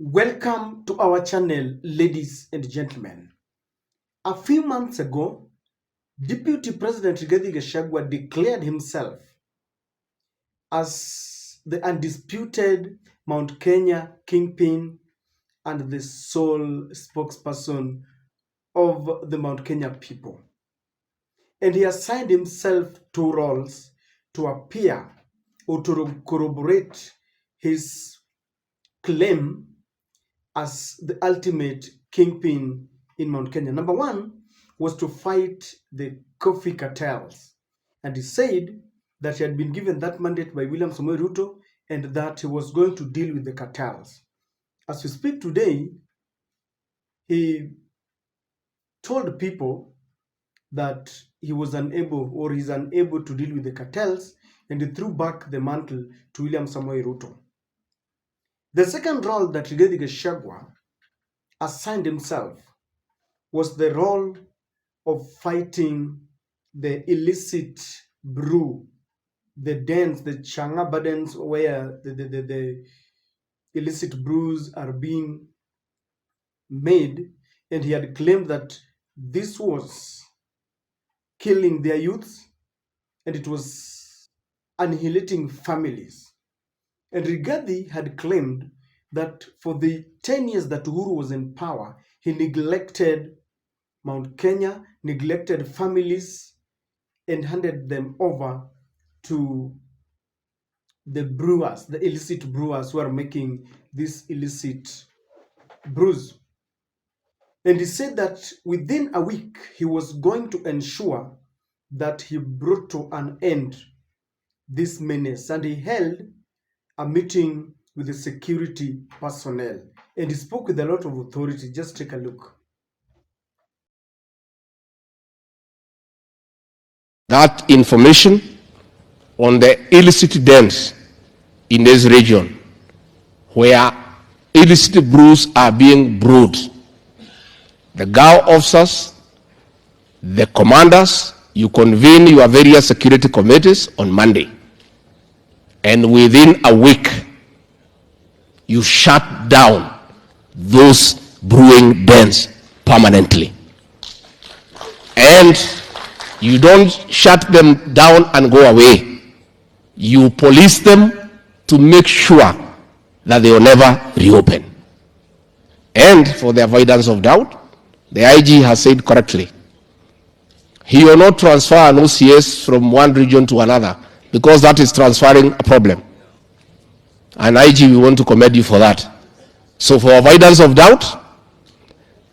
Welcome to our channel, ladies and gentlemen. A few months ago, Deputy President Rigathi Gachagua declared himself as the undisputed Mount Kenya Kingpin and the sole spokesperson of the Mount Kenya people. And he assigned himself two roles to appear or to corroborate his claim as the ultimate kingpin in Mount Kenya. Number one was to fight the coffee cartels. And he said that he had been given that mandate by William Samoei Ruto and that he was going to deal with the cartels. As we speak today, he told people that he was unable or he's unable to deal with the cartels, and he threw back the mantle to William Samoei Ruto. The second role that Rigathi Gachagua assigned himself was the role of fighting the illicit brew, the dens, the changa burdens where the illicit brews are being made, and he had claimed that this was killing their youths and it was annihilating families. And Rigathi had claimed that for the 10 years that Uhuru was in power, he neglected Mount Kenya, neglected families, and handed them over to the brewers, the illicit brewers who are making these illicit brews. And he said that within a week, he was going to ensure that he brought to an end this menace. And he held a meeting with the security personnel. And he spoke with a lot of authority. Just take a look. That information on the illicit dens in this region where illicit brews are being brewed. The GAO officers, the commanders, you convene your various security committees on Monday. And within a week, you shut down those brewing dens permanently. And you don't shut them down and go away. You police them to make sure that they will never reopen. And for the avoidance of doubt, the IG has said correctly, he will not transfer an OCS from one region to another because that is transferring a problem. And IG, we want to commend you for that. So for avoidance of doubt,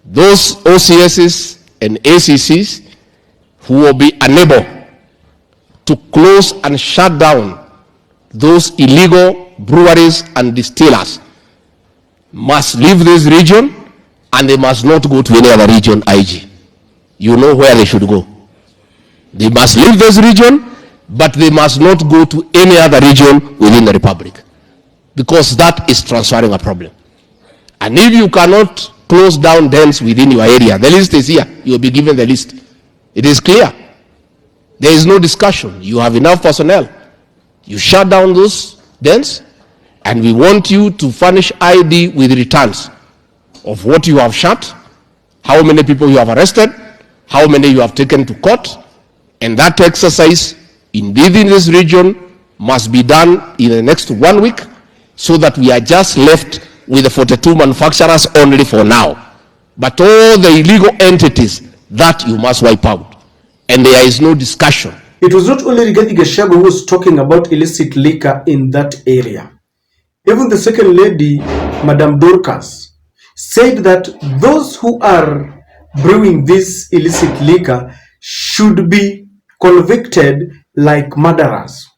those OCSs and ACCs who will be unable to close and shut down those illegal breweries and distillers must leave this region, and they must not go to any other region. IG, you know where they should go. They must leave this region, but they must not go to any other region within the republic, because that is transferring a problem. And if you cannot close down dens within your area, the list is here. You will be given the list. It is clear. There is no discussion. You have enough personnel. You shut down those dens, and we want you to furnish ID with returns of what you have shut, how many people you have arrested, how many you have taken to court, and that exercise within this region must be done in the next 1 week, so that we are just left with the 42 manufacturers only for now. But all the illegal entities, that you must wipe out. And there is no discussion. It was not only Rigathi Gachagua who was talking about illicit liquor in that area. Even the second lady, Madam Dorcas, said that those who are brewing this illicit liquor should be convicted like murderers.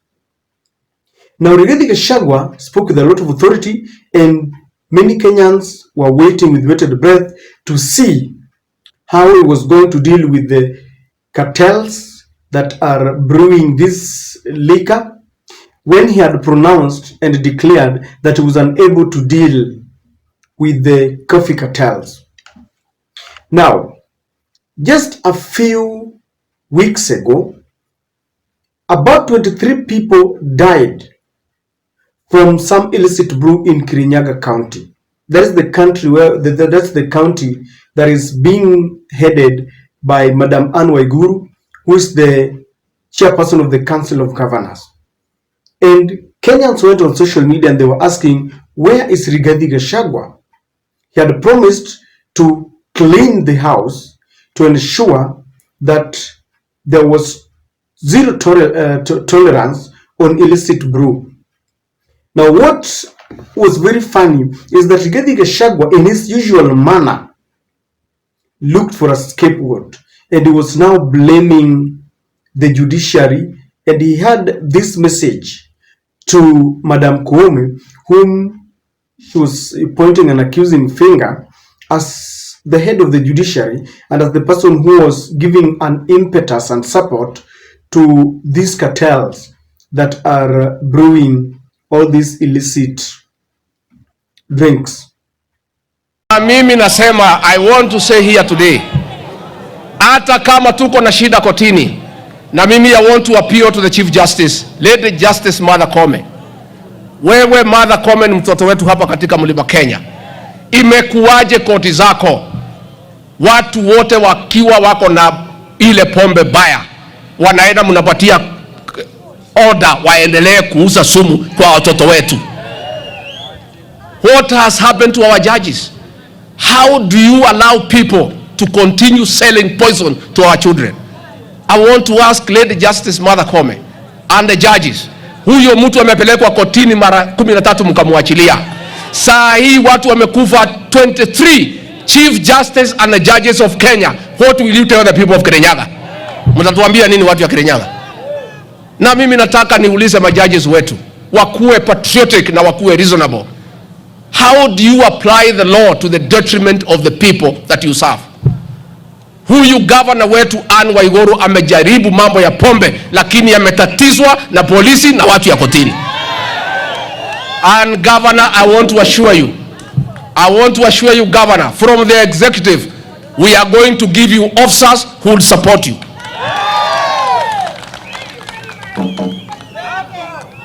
Now, Rigathi Gachagua spoke with a lot of authority, and many Kenyans were waiting with bated breath to see how he was going to deal with the cartels that are brewing this liquor, when he had pronounced and declared that he was unable to deal with the coffee cartels. Now, just a few weeks ago, about 23 people died from some illicit brew in Kirinyaga County. That is the country where that's the county that is being headed by Madam Anne Waiguru, who is the chairperson of the Council of Governors. And Kenyans went on social media and they were asking, where is Rigathi Gachagua? He had promised to clean the house to ensure that there was zero tolerance on illicit brew. Now, what was very funny is that Rigathi Gachagua, in his usual manner, looked for a scapegoat, and he was now blaming the judiciary, and he had this message to Madam Koome, whom he was pointing an accusing finger as the head of the judiciary and as the person who was giving an impetus and support to these cartels that are brewing all these illicit drinks. Mimi nasema, I want to say here today, hata kama tuko na shida kotini, na mimi I want to appeal to the Chief Justice, Lady Justice Martha Koome. Wewe Martha Koome ni mtoto wetu hapa katika Mlima Kenya. Imekuwaje koti zako watu wote wakiwa wako na ile pombe baya wanaenda mnapatia order waendelee kuuza sumu kwa watoto wetu? What has happened to our judges? How do you allow people to continue selling poison to our children? I want to ask Lady Justice Martha Koome and the judges, huyo mtu amepelekwa kotini mara 13 mkamwachilia. Saa hii watu wamekufa 23 Chief Justice and the judges of Kenya. What will you tell the people of Kirinyaga? Mtatuambia nini watu wa Kirinyaga? Na mimi nataka niulize majudges wetu wakuwe patriotic na wakuwe reasonable. How do you apply the law to the detriment of the people that you serve? Huyu governor wetu Anne Waiguru amejaribu mambo ya pombe, lakini ametatizwa na polisi na watu ya kotini. And governor, I want to assure you, governor, from the executive, we are going to give you officers who will support you.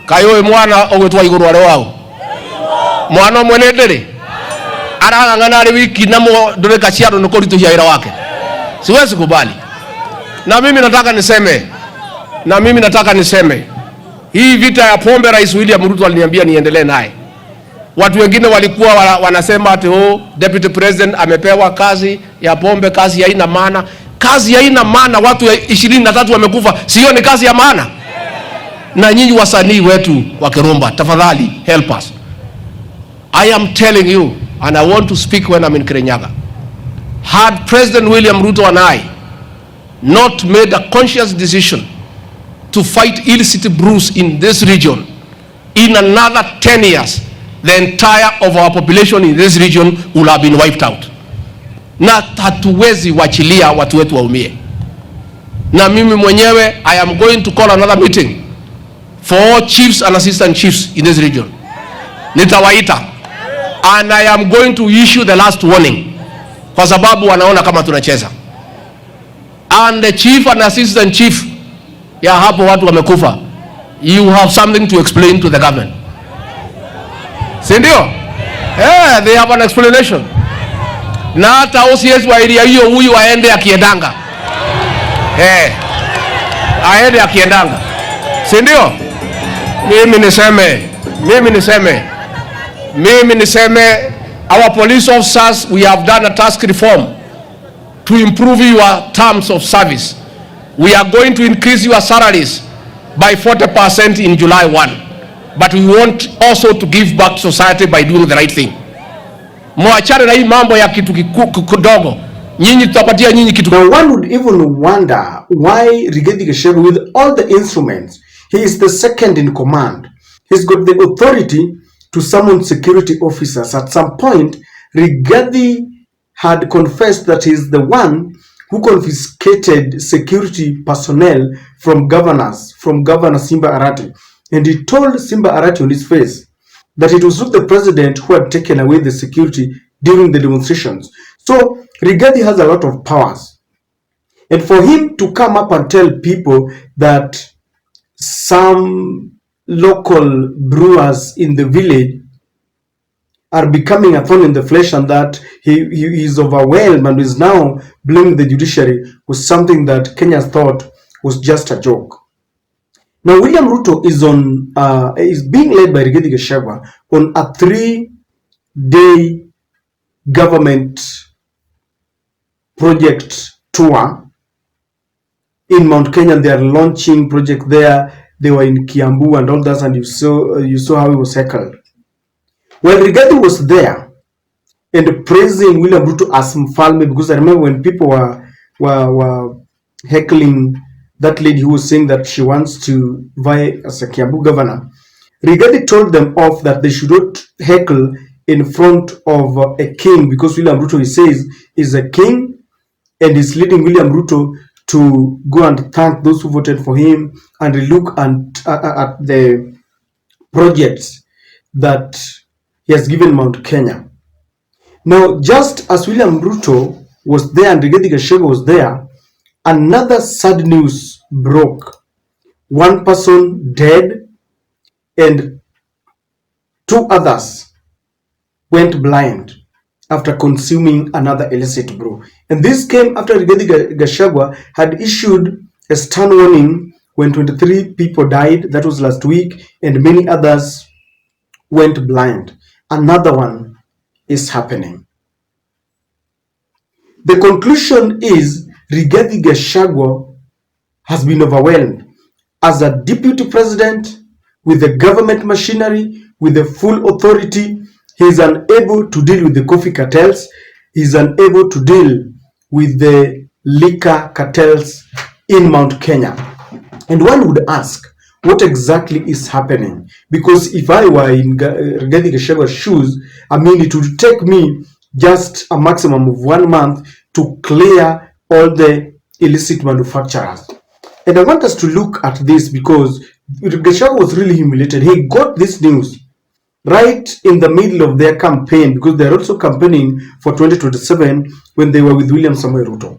Kayo mwana ogwetwa Iguru wale wao. Mwana mwenedere. Arang'ang'ana ari wiki namo ndore kaciaro nuko rituhia ira wake. Siwezi kubali. Na mimi nataka niseme. Hii vita ya pombe Rais William Ruto aliniambia niendelee naye. Watu wengine walikuwa wanasema ati Deputy President amepewa kazi ya pombe, kazi haina maana. Kazi haina maana, watu 23 wamekufa. Sio ni kazi ya maana? Na nyinyi wasanii wetu wa Kirumba, tafadhali help us. I am telling you, and I want to speak when I'm in Kirinyaga. Had President William Ruto and I not made a conscious decision to fight illicit brews in this region, in another 10 years, the entire of our population in this region will have been wiped out. Na hatuwezi wachilia watu wetu waumie. Na mimi mwenyewe, I am going to call another meeting for all chiefs and assistant chiefs in this region. Nitawaita. And I am going to issue the last warning. Kwa sababu wanaona kama tunacheza. And the chief and assistant chief, ya hapo watu wamekufa, you have something to explain to the government. Sindio? Yeah, they have an explanation. Na hata OCS wa area hiyo huyu aende akiendanga. Aende akiendanga. Sindio? Mimi niseme, our police officers, we have done a task reform to improve your terms of service. We are going to increase your salaries by 40% in July 1. But we want also to give back to society by doing the right thing. Mwachane na hii mambo ya kitu kidogo. Nyinyi tutapatia nyinyi kitu. Now one would even wonder why Rigathi Gachagua, with all the instruments, he is the second in command. He's got the authority to summon security officers. At some point, Rigathi had confessed that he's the one who confiscated security personnel from Governor Simba Arati. And he told Simba Arati on his face that it was not the president who had taken away the security during the demonstrations. So Rigathi has a lot of powers. And for him to come up and tell people that some local brewers in the village are becoming a thorn in the flesh, and that he is overwhelmed and is now blaming the judiciary was something that Kenya thought was just a joke. Now, William Ruto is being led by Rigathi Gachagua on a 3-day government project tour in Mount Kenya. They are launching project there. They were in Kiambu and all that, and you saw how he was heckled. Well, Rigathi was there and praising William Ruto as Mfalme, because I remember when people were heckling that lady who was saying that she wants to vie as a Kiambu governor. Rigathi told them off that they should not heckle in front of a king, because William Ruto, he says, is a king and is leading William Ruto to go and thank those who voted for him and look at the projects that he has given Mount Kenya. Now, just as William Ruto was there and Rigathi Gachagua was there, another sad news broke. One person dead and 2 others went blind after consuming another illicit brew. And this came after Rigathi Gachagua had issued a stern warning when 23 people died, that was last week, and many others went blind. Another one is happening. The conclusion is Rigathi Gachagua has been overwhelmed as a deputy president with the government machinery, with the full authority. He is unable to deal with the coffee cartels. He is unable to deal with the liquor cartels in Mount Kenya. And one would ask, what exactly is happening? Because if I were in Rigathi Gachagua's shoes, I mean, it would take me just a maximum of 1 month to clear all the illicit manufacturers. And I want us to look at this because Gachagua was really humiliated. He got this news right in the middle of their campaign, because they're also campaigning for 2027 when they were with William Samoei Ruto.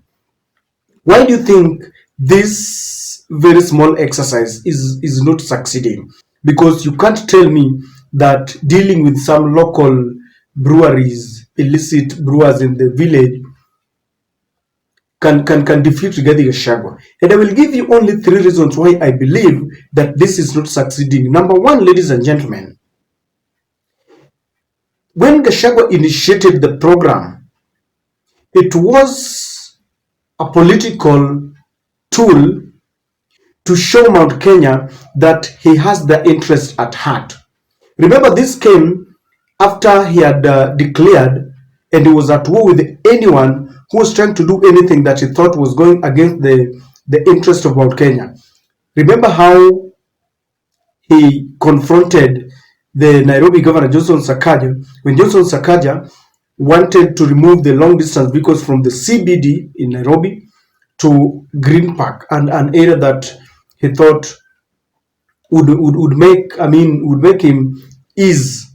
Why do you think this very small exercise is not succeeding? Because you can't tell me that dealing with some local breweries, illicit brewers in the village, can defeat Rigathi Gachagua. And I will give you only 3 reasons why I believe that this is not succeeding. Number 1, ladies and gentlemen, when Gachagua initiated the program, it was a political tool to show Mount Kenya that he has the interest at heart. Remember, this came after he had declared and he was at war with anyone who was trying to do anything that he thought was going against the interest of Mount Kenya. Remember how he confronted the Nairobi governor, Johnson Sakaja, when Johnson Sakaja wanted to remove the long distance vehicles from the CBD in Nairobi to Green Park, and an area that he thought would make him ease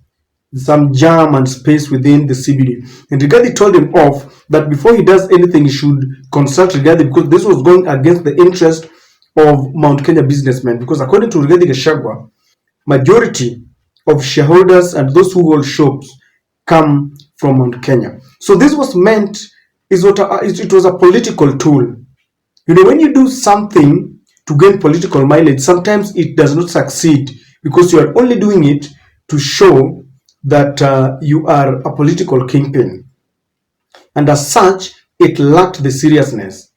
some jam and space within the CBD. And Rigathi told him off that before he does anything, he should consult Rigathi, because this was going against the interest of Mount Kenya businessmen. Because according to Rigathi Gachagua, majority of shareholders and those who hold shops come from Mount Kenya. So this was meant, it was a political tool. You know, when you do something to gain political mileage, sometimes it does not succeed because you are only doing it to show that you are a political kingpin. And as such, it lacked the seriousness.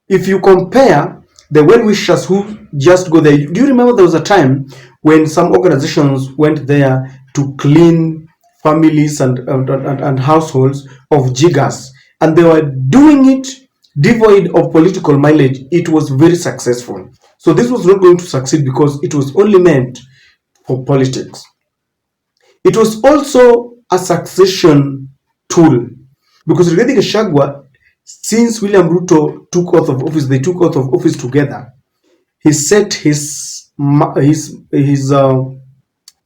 If you compare the well-wishers who just go there, do you remember there was a time when some organizations went there to clean families and households of jiggers, and they were doing it devoid of political mileage? It was very successful. So this was not going to succeed because it was only meant for politics. It was also a succession tool, because Rigathi Gachagua, since William Ruto took oath of office, they took oath of office together. He set his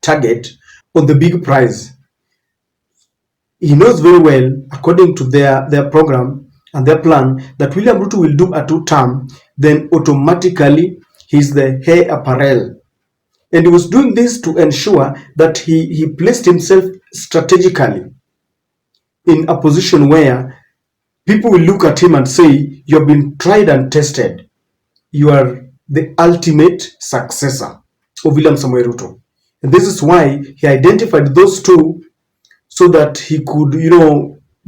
target on the big prize. He knows very well, according to their program and their plan, that William Ruto will do a 2-term, then automatically he's the heir apparel. And he was doing this to ensure that he placed himself strategically in a position where people will look at him and say, you have been tried and tested. You are the ultimate successor of William Samoei Ruto. And this is why he identified those two so that he could,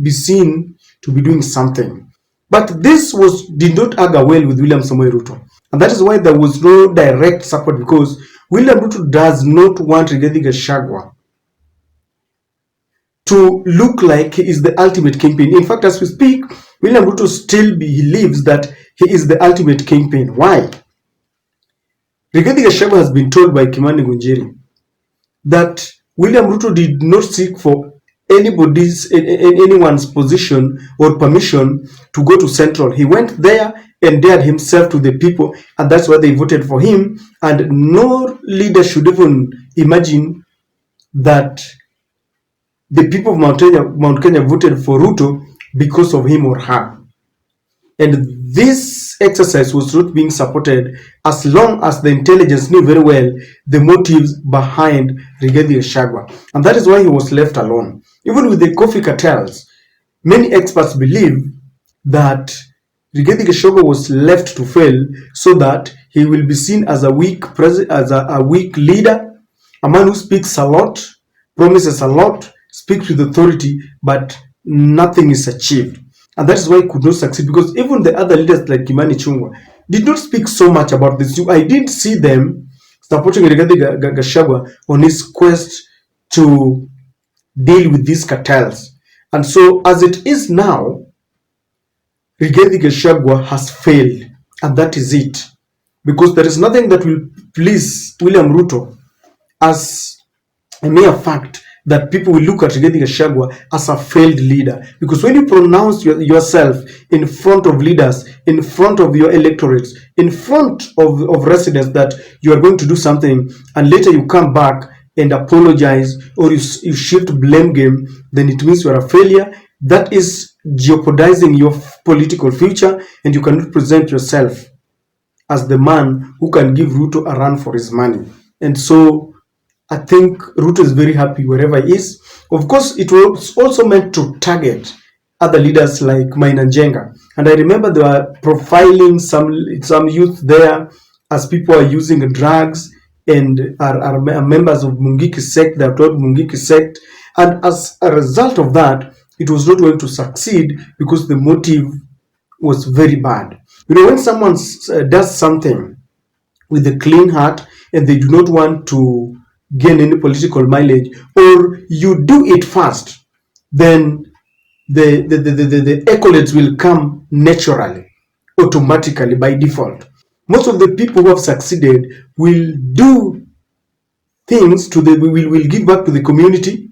be seen to be doing something. But this did not augur well with William Samoei Ruto. And that is why there was no direct support, because William Ruto does not want Rigathi Gachagua to look like he is the ultimate kingpin. In fact, as we speak, William Ruto still believes that he is the ultimate kingpin. Why? Rigathi Gachagua has been told by Kimani Ngunjiri that William Ruto did not seek for anyone's position or permission to go to Central. He went there and dared himself to the people, and that's why they voted for him. And no leader should even imagine that the people of Mount Kenya voted for Ruto because of him or her. And this exercise was not being supported as long as the intelligence knew very well the motives behind Rigathi Gachagua. And that is why he was left alone. Even with the coffee cartels, many experts believe that Rigathi Gachagua was left to fail so that he will be seen as a weak leader, a man who speaks a lot, promises a lot, speaks with authority, but nothing is achieved. And that is why he could not succeed, because even the other leaders like Kimani Ichung'wah did not speak so much about this. I didn't see them supporting Rigathi Gachagua on his quest to deal with these cartels. And so as it is now, Rigathi Gachagua has failed, and that is it. Because there is nothing that will please William Ruto as a mere fact that people will look at Rigathi Gachagua as a failed leader. Because when you pronounce yourself in front of leaders, in front of your electorates, in front of residents that you are going to do something, and later you come back and apologize, or you shift blame game, then it means you are a failure. That is jeopardizing your political future, and you cannot present yourself as the man who can give Ruto a run for his money. And so I think Ruto is very happy wherever he is. Of course, it was also meant to target other leaders like Maina Njenga. And I remember they were profiling some youth there as people are using drugs and are members of Mungiki sect. They are told Mungiki sect. And as a result of that, it was not going to succeed because the motive was very bad. When someone does something with a clean heart and they do not want to gain any political mileage, or you do it fast, then the accolades will come naturally, automatically, by default. Most of the people who have succeeded will do things will give back to the community.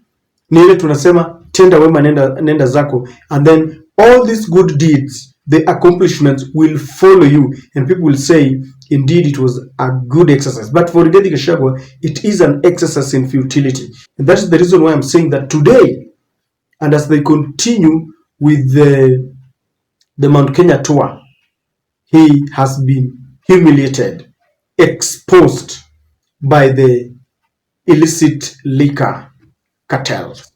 Ni ile tunasema tenda wema nenda zako, and then all these good deeds, the accomplishments will follow you, and people will say indeed it was a good exercise. But for Rigathi Gachagua, it is an exercise in futility. And that's the reason why I'm saying that today, and as they continue with the Mount Kenya tour, he has been humiliated, exposed by the illicit liquor cartels.